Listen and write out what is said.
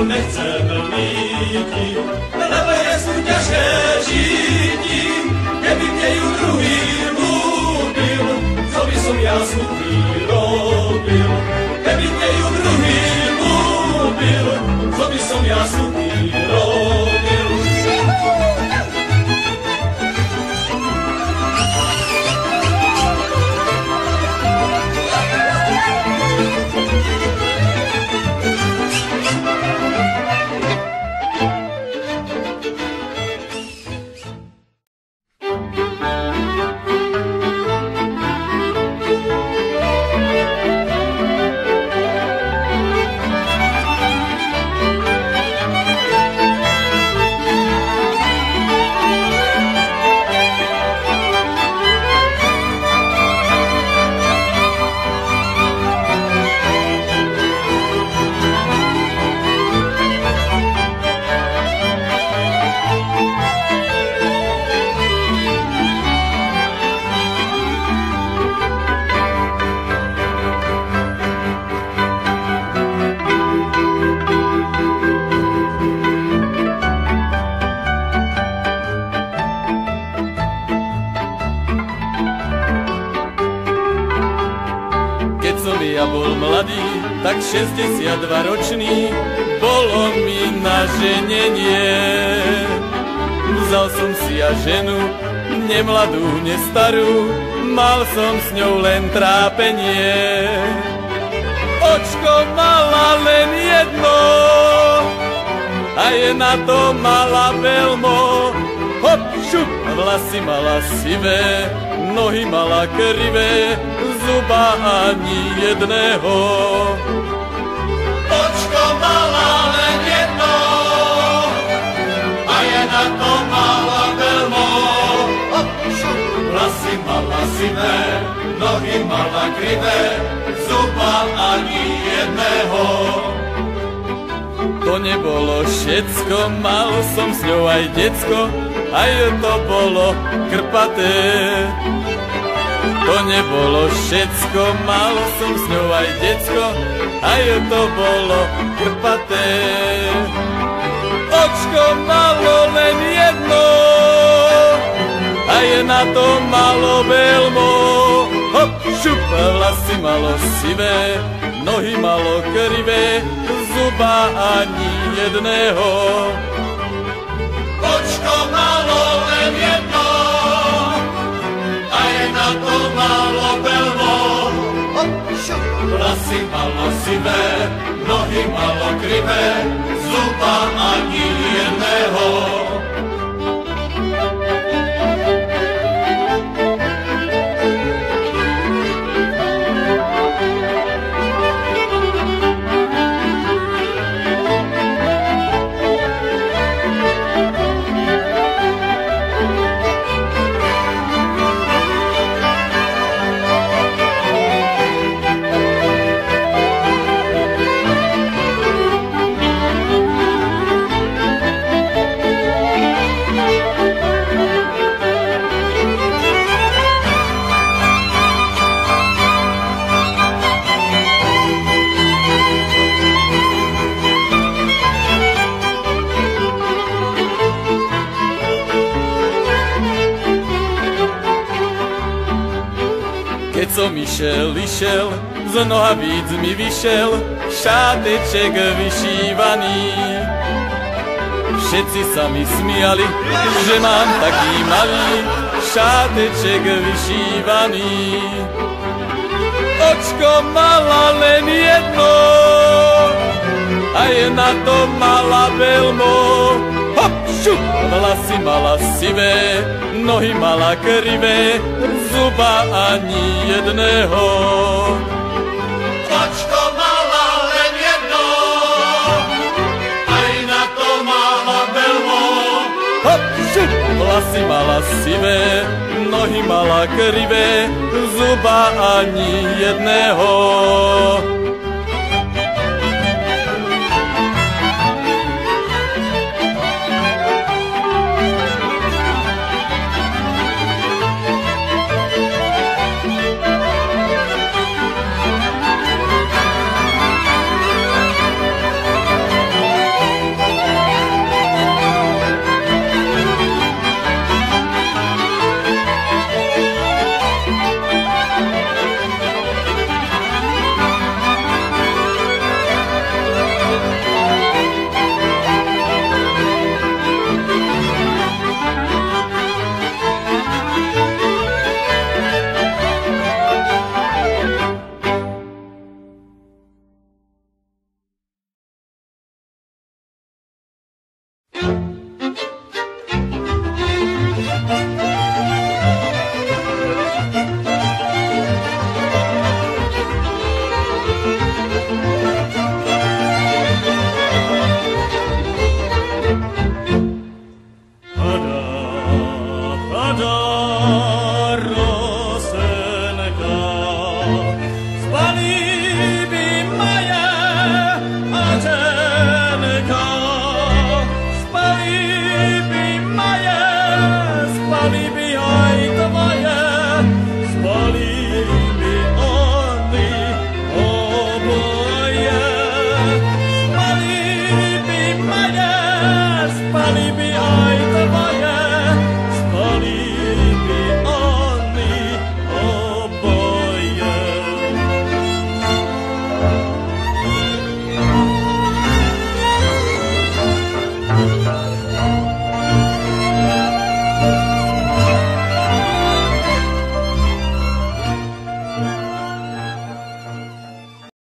nechce mlíti, lebo sú ťažké žíti. Keby mne ju druhý ľúbil, co by som ja smutný robil. Keby mne ju druhý ľúbil, co by som ja smutný robil. Tak 62-ročný bolo mi na ženenie. Vzal som si ja ženu, nemladú, nestarú, mal som s ňou len trápenie. Očko mala len jedno, a je na to mala veľmo. Hop, šup, vlasy mala sivé, nohy mala krivé, zuba ani jedného. Očko mala len jedno, a je na to mala veľmo. Vlasy mala sivé, nohy mala krivé, zuba ani jedného. To nebolo všetko, mal som s ňou aj decko, aj to bolo krpaté. To nebolo všetko, mal som s ňou aj decko, aj to bolo krpaté. Očko malo len jedno, a je na to malo veľmo. Hop, šup, vlasy malo sivé, nohy malo krivé, zuba ani jedného. Očko malo len jedno, a je na to malo veľmo. Vlasy malo sivé, nohy malo krivé, zuba ani jedného. Keď som išiel, z nohavíc mi vyšiel šáteček vyšívaný. Všetci sa mi smiali, že mám taký malý šáteček vyšívaný. Očko mala len jedno, a je na to mala veľmo. Hop, šup, vlasy mala sivé, nohy mala krivé, zuba ani jedného. Očko mala len jedno, aj na to mala veľmo. Hop, šup, vlasy mala sivé, nohy mala krivé, zuba ani jedného.